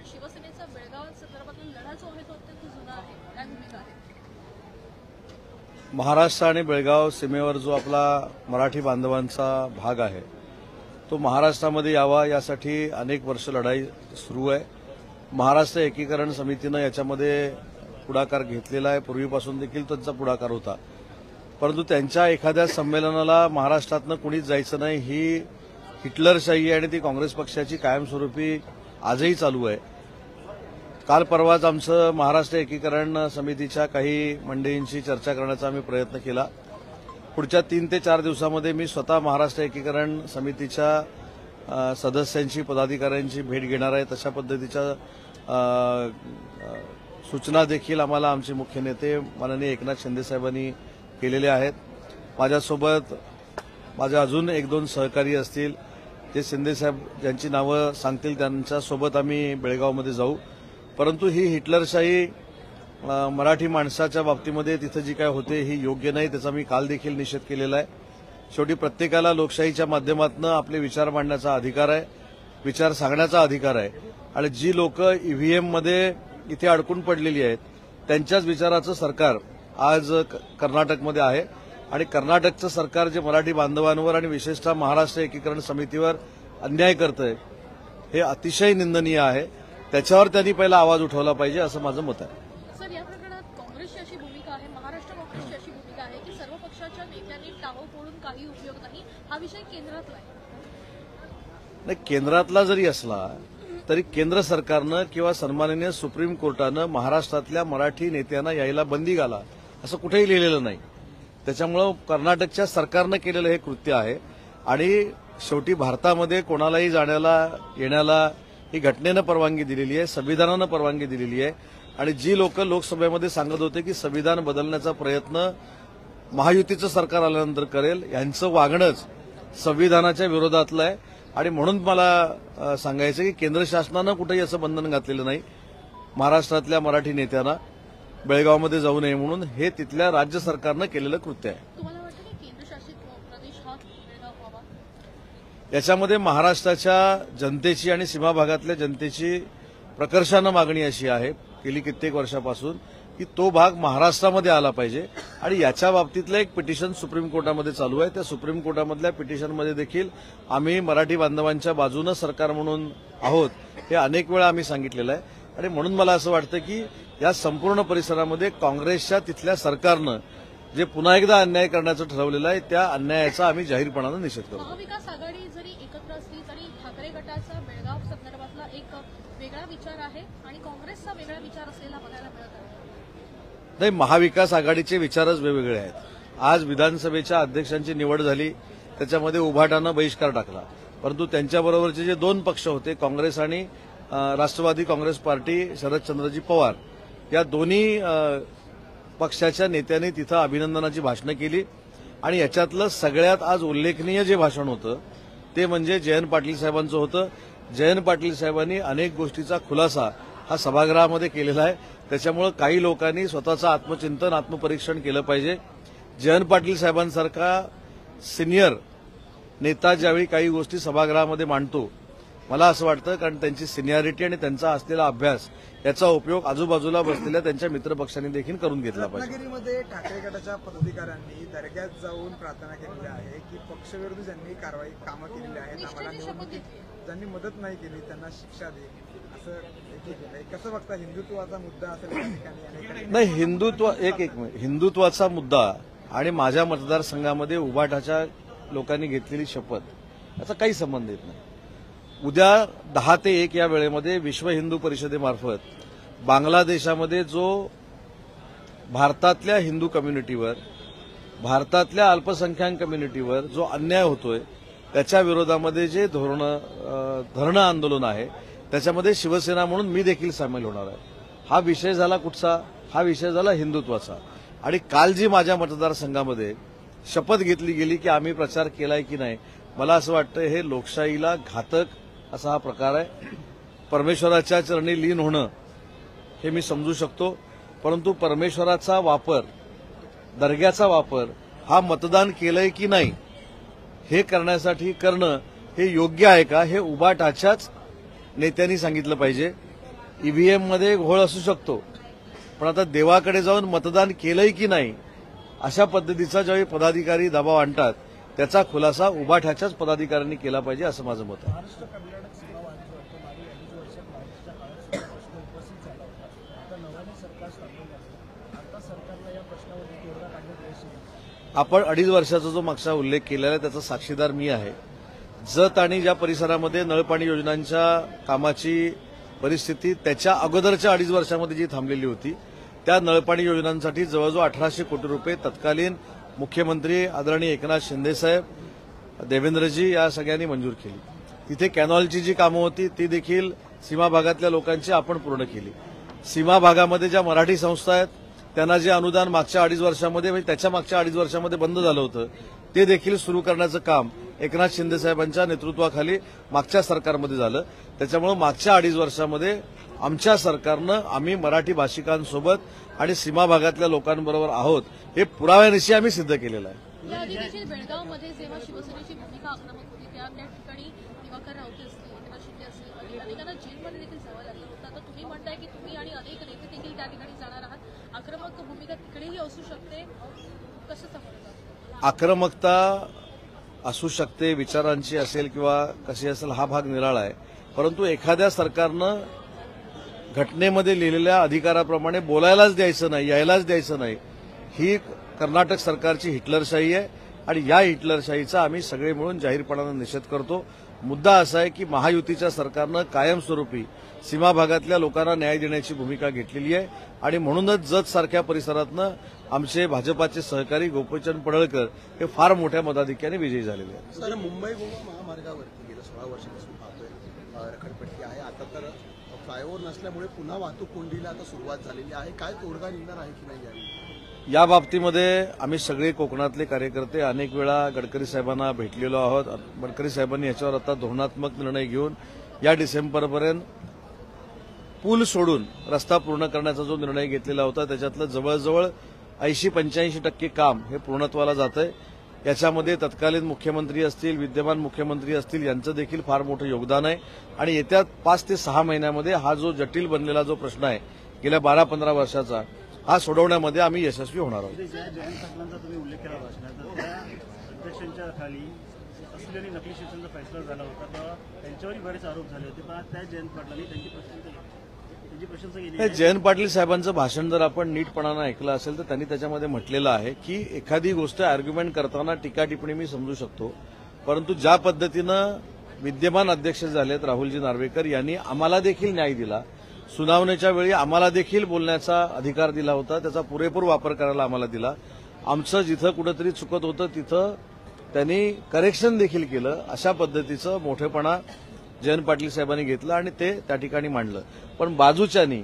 शिवसेनेचा बेळगाव संदर्भातील लढा जो आहे तो अत्यंत जुना आहे, काय भूमिका आहे? महाराष्ट्र आणि बेळगाव सीमेवर जो आपला मराठी बांधवांचा भाग आहे तो महाराष्ट्रामध्ये यावा यासाठी अनेक वर्ष लढाई सुरू आहे। महाराष्ट्र एकीकरण समितीनं याच्यामध्ये पुढाकार घेतलेला आहे, पूर्वीपासून देखील त्यांचा पुढाकार होता, परंतु त्यांच्या एखाद्या संमेलनाला महाराष्ट्रातनं कुणीच जायचं नाही ही हिटलरशाही आणि ती काँग्रेस पक्षाची कायमस्वरूपी आजही चालू आहे। काल परवाच आमचं महाराष्ट्र एकीकरण समितीच्या काही मंडळींशी चर्चा करण्याचा आम्ही प्रयत्न केला। पुढच्या 3 ते 4 दिवसामध्ये मी स्वतः महाराष्ट्र एकीकरण समितीच्या सदस्यांची पदाधिकाऱ्यांची भेट घेणार आहे। तशा पद्धतीच्या सूचना देखील आम्हाला आमचे मुख्य नेते माननीय एकनाथ शिंदे साहेबांनी केलेल्या आहेत। माझ्यासोबत माझे अजून 1-2 सहकारी असतील, ते शिंदे साहेब ज्यांची नावं सांगतील त्यांच्यासोबत आम्ही बेळगावमध्ये जाऊ। परंतु ही हिटलरशाही मराठी माणसाच्या बाबतीमध्ये तिथं जी काय होते ही योग्य नाही, त्याचा मी काल देखील निषेध केलेला आहे। शेवटी प्रत्येकाला लोकशाहीच्या माध्यमातून आपले विचार मांडण्याचा अधिकार आहे, विचार सांगण्याचा अधिकार आहे आणि जी लोक ईव्हीएममध्ये इथे अडकून पडलेली आहेत त्यांच्याच विचाराचं सरकार आज कर्नाटकमध्ये आहे आणि कर्नाटकचं सरकार जे मराठी बांधवांवर आणि विशेषतः महाराष्ट्र एकीकरण समितीवर अन्याय करतंय हे अतिशय निंदनीय आहे। त्याच्यावर त्यांनी पहिला आवाज उठवला पाहिजे असं माझं मत आहे। सर, या प्रकरणात काँग्रेसची अशी भूमिका आहे, महाराष्ट्र काँग्रेसची अशी भूमिका आहे की सर्व पक्षाच्या नेत्यांनी टाहो फोडून काही उपयोग नाही, हा विषय केंद्रातला आहे। नाही, केंद्रातला जरी असला तरी केंद्र सरकारनं किंवा सन्माननीय सुप्रीम कोर्टानं महाराष्ट्रातल्या मराठी नेत्यांना यायला बंदी घाला असं कुठेही लिहिलेलं नाही। त्याच्यामुळं कर्नाटकच्या सरकारनं केलेलं हे कृत्य आहे आणि शेवटी भारतामध्ये कोणालाही जाण्याला येण्याला ही घटनेनं परवानगी दिलेली आहे, संविधानानं परवानगी दिलेली आहे आणि जी लोक लोकसभेमध्ये सांगत होते की संविधान बदलण्याचा प्रयत्न महायुतीचं सरकार आल्यानंतर करेल, यांचं वागणंच संविधानाच्या विरोधातलं आहे आणि म्हणून मला सांगायचं की केंद्र शासनानं कुठेही असं बंधन घातलेलं नाही महाराष्ट्रातल्या मराठी नेत्यांना बेळगावमध्ये जाऊ नये म्हणून, हे तिथल्या राज्य सरकारनं केलेलं कृत्य आहे। तुम्हाला वाटतं की केंद्रशासित प्रदेश हा बेळगाव व्हावा? याच्यामध्ये महाराष्ट्राच्या जनतेची आणि सीमा भागातल्या जनतेची प्रकर्षानं मागणी अशी आहे गेली कित्येक वर्षापासून की तो भाग महाराष्ट्रामध्ये आला पाहिजे आणि याच्या बाबतीतलं एक पिटिशन सुप्रीम कोर्टामध्ये चालू आहे। त्या सुप्रीम कोर्टामधल्या पिटिशनमध्ये देखील आम्ही मराठी बांधवांच्या बाजूनं सरकार म्हणून आहोत हे अनेक वेळा आम्ही सांगितलेलं आहे आणि म्हणून मला असं वाटतं की या संपूर्ण परिसरामध्ये काँग्रेसच्या तिथल्या सरकारनं जे पुन्हा एकदा अन्याय करण्याचं ठरवलेलं आहे त्या अन्यायाचा आम्ही जाहीरपणानं निषेध करतो। महाविकास आघाडी जरी एकत्र असली तरी ठाकरे गटाचा बेळगाव संदर्भातला एक वेगळा विचार आहे आणि काँग्रेसचा वेगळा विचार असलेला बघायला मिळत आहे। नाही, महाविकास आघाडीचे विचारच वेगवेगळे आहेत। आज विधानसभेच्या अध्यक्षांची निवड झाली, त्याच्यामध्ये उभाटानं बहिष्कार टाकला, परंतु त्यांच्याबरोबरचे जे 2 पक्ष होते काँग्रेस आणि राष्ट्रवादी काँग्रेस पार्टी शरदचंद्रजी पवार या दोन्ही पक्षाच्या नेत्यांनी तिथं अभिनंदनाची भाषणं केली आणि याच्यातलं सगळ्यात आज उल्लेखनीय जे भाषण होतं ते म्हणजे जयंत पाटील साहेबांचं होतं। जयंत पाटील साहेबांनी अनेक गोष्टीचा खुलासा हा सभागृहामध्ये केलेला आहे, त्याच्यामुळे काही लोकांनी स्वतःचं आत्मचिंतन आत्मपरीक्षण केलं पाहिजे। जयंत पाटील साहेबांसारखा सिनियर नेता ज्यावेळी काही गोष्टी सभागृहामध्ये मांडतो मला असं वाटतं कारण त्यांची सिनियरिटी आणि त्यांचा असलेला अभ्यास याचा उपयोग आजूबाजूला बसलेल्या त्यांच्या मित्रपक्षांनी देखील करून घेतला पाहिजे। रत्नागिरीमध्ये ठाकरे गटाच्या पदाधिकाऱ्यांनी दर्ग्यात जाऊन प्रार्थना केलेली आहे की पक्षविरोधी ज्यांनी कामं केलेली आहेत आम्हाला निवडणुकीत ज्यांनी मदत नाही केली त्यांना शिक्षा दे असं केलं आहे। कसं बघता हिंदुत्वाचा मुद्दा असेल त्या ठिकाणी? नाही, हिंदुत्वाचा मुद्दा आणि माझ्या मतदारसंघामध्ये उभाटाच्या लोकांनी घेतलेली शपथ याचा काही संबंध येत नाही। उद्या 10 ते 1 या वेळेमध्ये विश्व हिंदू परिषदेमार्फत बांगलादेशामध्ये जो भारतातल्या हिंदू कम्युनिटीवर, भारतातल्या अल्पसंख्याक कम्युनिटीवर जो अन्याय होतोय त्याच्या विरोधामध्ये जे धरणं आंदोलन आहे त्याच्यामध्ये शिवसेना म्हणून मी देखील सामील होणार आहे। हा विषय झाला कुठचा? हा विषय झाला हिंदुत्वाचा। आणि काल जी माझ्या मतदारसंघामध्ये शपथ घेतली गेली की आम्ही प्रचार केलाय की नाही, मला असं वाटतं हे लोकशाहीला घातक असा हा प्रकार आहे। परमेश्वराच्या चरणी लीन होणं हे मी समजू शकतो, परंतु परमेश्वराचा वापर, दर्ग्याचा वापर हा मतदान केलंय की नाही हे करण्यासाठी करणं हे योग्य आहे का हे उबाटाच्याच नेत्यांनी सांगितलं पाहिजे। ईव्हीएम मध्ये घोळ असू शकतो, पण आता देवाकडे जाऊन मतदान केलंय की नाही अशा पद्धतीचा ज्यावेळी पदाधिकारी दबाव आणतात त्याचा खुलासा उभाठ्याच्याच पदाधिकाऱ्यांनी केला पाहिजे असं माझं मत आहे. महाराष्ट्र कर्नाटक सीमा वाद जो आहे तो मागे अडीच वर्षात महाराष्ट्राच्या काळात सुद्धा प्रश्न उपस्थित झाला होता. आता नव्याने सरकार स्थापन झालं, आता सरकारला या प्रश्नावरती तोडगा काढण्यात यश येईल. आपण 2.5 वर्षाचा जो मागचा उल्लेख केलेला आहे त्याचा साक्षीदार मी आहे. जत आणि ज्या परिसरामध्ये नळपाणी योजनांच्या कामाची परिस्थिती त्याच्या अगोदरच्या 2.5 वर्षामध्ये जी थांबलेली होती त्या नळपाणी योजनांसाठी जवळजवळ 1800 कोटी रुपये तत्कालीन मुख्यमंत्री आदरणीय एकनाथ शिंदेसाहेब, देवेंद्रजी या सगळ्यांनी मंजूर केली. तिथे कॅनॉलची जी कामं होती ती देखील सीमा भागातल्या लोकांची आपण पूर्ण केली. सीमा भागामध्ये ज्या मराठी संस्था आहेत त्यांना जे अनुदान मागच्या 2.5 वर्षामध्ये म्हणजे त्याच्या मागच्या 2.5 वर्षामध्ये बंद झालं होतं ते देखील सुरू करण्याचं काम एकनाथ शिंदेसाहेबांच्या नेतृत्वाखाली मागच्या सरकारमध्ये झालं. त्याच्यामुळे मागच्या 2.5 वर्षामध्ये आमच्या सरकारनं आम्ही मराठी भाषिकांसोबत आणि सीमा भागातल्या लोकांबरोबर आहोत हे पुराव्यानिशी आम्ही सिद्ध केलेलं आहे. याआधी देखील बेळगावमध्ये जेव्हा शिवसेनेची भूमिका आक्रमक होती त्या ठिकाणी दिवाकर रावते असतील, एकनाथ शिंदे असतील, अनेकांना जेलमध्ये देखील जावं लागलं होतं. आता तुम्ही म्हणताय की तुम्ही आणि अनेक नेते देखील त्या ठिकाणी जाणार आहात. आक्रमक भूमिका तिकडेही असू शकते, कसं समजतं? आक्रमकता असू शकते, विचारांची असेल किंवा कशी असेल हा भाग निराळा आहे, परंतु एखाद्या सरकारनं घटनेमध्ये लिहिलेल्या अधिकाराप्रमाणे बोलायलाच द्यायचं नाही, यायलाच द्यायचं नाही, ही कर्नाटक सरकारची हिटलरशाही आहे आणि या हिटलरशाहीचा आम्ही सगळे मिळून जाहीरपणानं निषेध करतो. मुद्दा असा आहे की महायुतीच्या सरकारनं कायमस्वरूपी सीमा भागातल्या लोकांना न्याय देण्याची भूमिका घेतलेली आहे आणि म्हणूनच जत सारख्या परिसरातनं आमचे भाजपाचे सहकारी गोपीचंद पडळकर हे फार मोठ्या मताधिक्याने विजयी झालेले आहेत. सर, मुंबई गोवा महामार्गावरती गेल्या 16 वर्षापासून पाहतोय रखडपट्टी आहे. आता तर फ्लायओव्हर नसल्यामुळे पुन्हा वाहतूक कोंडीला आता सुरुवात झालेली आहे. काय तोडगा निघणार आहे की नाही यावेळी? या बाबतीमध्ये आम्ही सगळे कोकणातले कार्यकर्ते अनेक वेळा गडकरी साहेबांना भेटलेलो आहोत. गडकरी साहेबांनी याच्यावर आता धोरणात्मक निर्णय घेऊन या डिसेंबरपर्यंत पूल सोडून रस्ता पूर्ण करण्याचा जो निर्णय घेतलेला होता त्याच्यातलं जवळजवळ 80-85% काम हे पूर्णत्वाला जातंय. याच्यामध्ये तत्कालीन मुख्यमंत्री असतील, विद्यमान मुख्यमंत्री असतील यांचं देखील फार मोठं योगदान आहे आणि येत्या 5 ते 6 महिन्यामध्ये हा जो जटिल बनलेला जो प्रश्न आहे गेल्या 12-15 वर्षाचा हा सोडवण्यामध्ये आम्ही यशस्वी होणार आहोत. ज्या जयंत पाटलांचा तुम्ही उल्लेख केला भाषणात, तर त्या अध्यक्षांच्या खाली असलेली नकली शिक्षणाचा फैसला झाला होता तेव्हा त्यांच्यावरही बरेच आरोप झाले होते, पण आज त्या जयंत पाटलांनी त्यांची प्रशंसा केली. हे जयंत पाटील साहेबांचं भाषण जर आपण नीटपणानं ऐकलं असेल तर त्यांनी त्याच्यामध्ये म्हटलेलं आहे की एखादी गोष्ट आर्ग्युमेंट करताना टीका टिप्पणी मी समजू शकतो, परंतु ज्या पद्धतीनं विद्यमान अध्यक्ष झालेत राहुलजी नार्वेकर यांनी आम्हाला देखील न्याय दिला, सुनावणीच्या वेळी आम्हाला देखील बोलण्याचा अधिकार दिला होता, त्याचा पुरेपूर वापर करायला आम्हाला दिला. आमचं जिथं कुठंतरी चुकत होतं तिथं त्यांनी करेक्शन देखील केलं. अशा पद्धतीचं मोठेपणा जयंत पाटील साहेबांनी घेतलं आणि ते त्या ठिकाणी मांडलं. पण बाजूच्यानी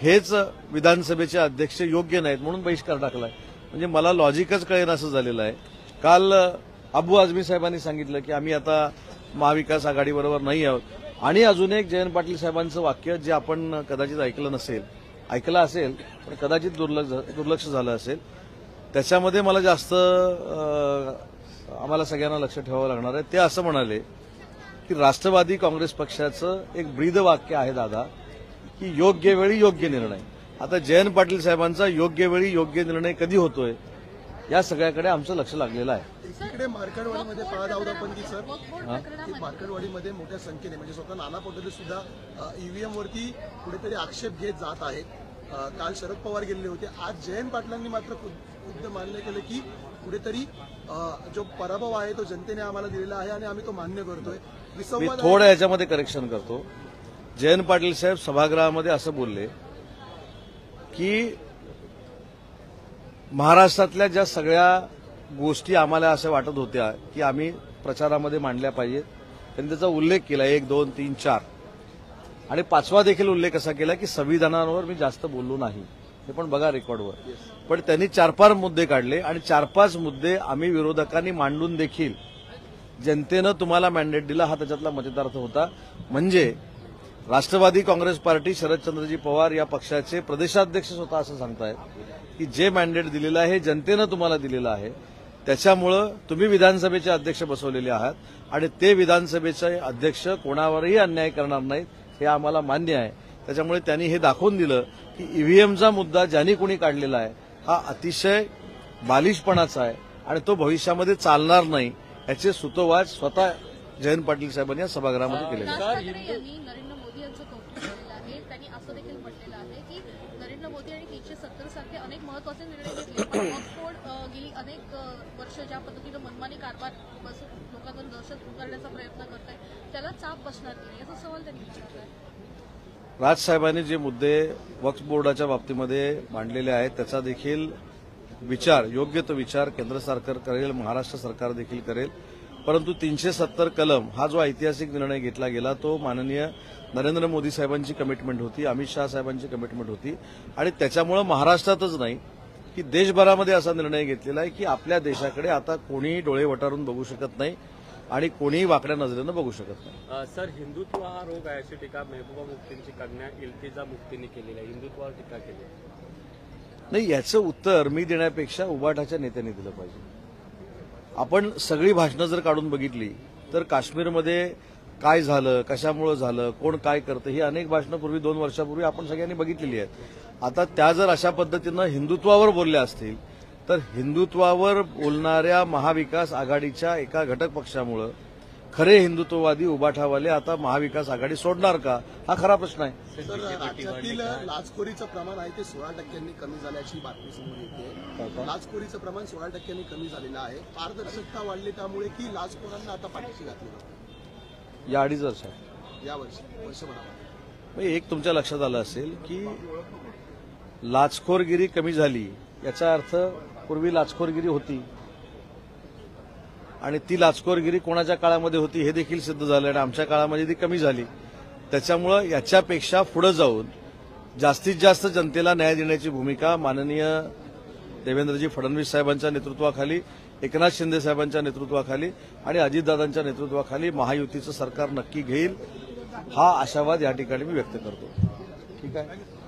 हेच विधानसभेचे अध्यक्ष योग्य नाहीत म्हणून बहिष्कार टाकलाय. म्हणजे मला लॉजिकच कळेन असं झालेलं आहे. काल अबू आझमी साहेबांनी सांगितलं की आम्ही आता महाविकास आघाडीबरोबर नाही आहोत आणि अजून एक जयंत पाटील साहेबांचं वाक्य जे आपण कदाचित ऐकलं असेल पण कदाचित दुर्लक्ष झालं असेल, त्याच्यामध्ये मला जास्त आम्हाला सगळ्यांना लक्ष ठेवावं लागणार आहे. ते असं म्हणाले की राष्ट्रवादी काँग्रेस पक्षाचं एक ब्रीद वाक्य आहे दादा की योग्य वेळी योग्य निर्णय. आता जयंत पाटील साहेबांचा योग्य वेळी योग्य निर्णय कधी होतोय या सगळ्याकडे आमचं लक्ष लागलेलं आहे. एकीकडे मार्कडवाडीमध्ये पळादावदापंथी सर, मार्कडवाडीमध्ये मोठ्या संख्येने म्हणजे स्वतः नाना पटोले सुद्धा ईव्हीएम वरती कुठेतरी आक्षेप घेत जात आहेत. काल शरद पवार गेलेले होते, आज जयंत पाटलांनी मात्र खुद्द मान्य केलं की कुठेतरी जो पराभव आहे तो जनतेने आम्हाला दिलेला आहे आणि आम्ही तो मान्य करतोय. मी थोडं याच्यामध्ये करेक्शन करतो. जयंत पाटील साहेब सभागृहामध्ये असं बोलले की महाराष्ट्रातल्या ज्या सगळ्या गोष्टी आम्हाला असं वाटत होत्या की आम्ही प्रचारामध्ये मांडल्या पाहिजेत त्यांनी त्याचा उल्लेख केला 1, 2, 3, 4 आणि 5वा देखील उल्लेख असा केला की संविधानावर मी जास्त बोललो नाही. हे पण बघा रेकॉर्डवर. पण त्यांनी 4-5 मुद्दे काढले आणि 4-5 मुद्दे आम्ही विरोधकांनी मांडून देखील जनतेनं तुम्हाला मॅन्डेट दिला हा त्याच्यातला मतितार्थ होता. म्हणजे राष्ट्रवादी काँग्रेस पार्टी शरदचंद्रजी पवार या पक्षाचे प्रदेशाध्यक्ष स्वतः असं सांगतायत की जे मॅन्डेट दिलेलं आहे जनतेनं तुम्हाला दिलेलं आहे त्याच्यामुळं तुम्ही विधानसभेचे अध्यक्ष बसवलेले आहात आणि ते विधानसभेचे अध्यक्ष कोणावरही अन्याय करणार नाहीत हे आम्हाला मान्य आहे. त्याच्यामुळे त्यांनी हे दाखवून दिलं की ईव्हीएमचा मुद्दा ज्यांनी कोणी काढलेला आहे हा अतिशय बालिशपणाचा आहे आणि तो भविष्यामध्ये चालणार नाही याचे सूतोवाच स्वतः जयंत पाटील साहेबांनी या सभागृहामध्ये केलेले आहे. राज ठाकरे यांनी नरेंद्र मोदी यांचं कौतुक केलेलं आहे. त्यांनी असं देखील म्हटलेलं आहे की नरेंद्र मोदी आणि 370 सारखे अनेक महत्वाचे निर्णय घेतले, पण ऑक्सफोर्ड गेली अनेक वर्ष ज्या पद्धतीनं मनमानी कारभार बसून लोकांवर दहशत उभारण्याचा प्रयत्न करत आहे त्याला चाप बसणार की नाही असा सवाल त्यांनी विचारला आहे. राजसाहेबांनी जे मुद्दे वक्फ बोर्डाच्या बाबतीमध्ये मांडलेले आहेत त्याचा देखील विचार, योग्य तो विचार केंद्र सरकार करेल, महाराष्ट्र सरकार देखील करेल. परंतु 370 कलम हा जो ऐतिहासिक निर्णय घेतला गेला तो माननीय नरेंद्र मोदी साहेबांची कमिटमेंट होती, अमित शहा साहेबांची कमिटमेंट होती आणि त्याच्यामुळे महाराष्ट्रातच नाही की देशभरामध्ये असा निर्णय घेतलेला आहे की आपल्या देशाकडे आता कोणीही डोळे वटारून बघू शकत नाही आणि कोणीही वाकड्या नजरेनं बघू शकत नाही. सर, हिंदुत्व हा रोग आहे अशी टीका मेहबूबा मुफ्तींची कन्या इल्तिजा मुफ्तींनी केलेली आहे. हिंदुत्वावर टीका केली आहे. नाही, याचं उत्तर मी देण्यापेक्षा उबाटाच्या नेत्यांनी दिलं पाहिजे. आपण सगळी भाषणं जर काढून बघितली तर काश्मीरमध्ये काय झालं, कशामुळे झालं, कोण काय करतं ही अनेक भाषणं पूर्वी 2 वर्षापूर्वी आपण सगळ्यांनी बघितलेली आहेत. आता त्या जर अशा पद्धतीनं हिंदुत्वावर बोलल्या असतील तर हिंदुत्वावर बोलणाऱ्या महाविकास आघाडीच्या एका घटक पक्षामुळं खरे हिंदुत्ववादी उबाठावाले आता महाविकास आघाडी सोडणार का हा खरा प्रश्न आहे. तर राज्यातील लाचखोरीचं प्रमाण आहे ते 16% कमी झाल्याची बातमी समोर येते. लाचखोरीचं प्रमाण 16% कमी झालेलं आहे. पारदर्शकता वाढली त्यामुळे की लाचखोरांना आता पाठीशी घातली जाते या 2.5 वर्षात. यावर्षी वर्षभरात. एक तुमच्या लक्षात आलं असेल की लाचखोरगिरी कमी झाली याचा अर्थ पूर्वी लाचखोरगिरी होती आणि ती लाचखोरगिरी कोणाच्या काळामध्ये होती हे देखील सिद्ध झालं आणि आमच्या काळामध्ये ती कमी झाली. त्याच्यामुळं याच्यापेक्षा पुढे जाऊन जास्तीत जास्त जनतेला न्याय देण्याची भूमिका माननीय देवेंद्रजी फडणवीस साहेबांच्या नेतृत्वाखाली, एकनाथ शिंदे साहेबांच्या नेतृत्वाखाली आणि अजितदादांच्या नेतृत्वाखाली महायुतीचं सरकार नक्की घेईल हा आशावाद या ठिकाणी मी व्यक्त करतो. ठीक आहे.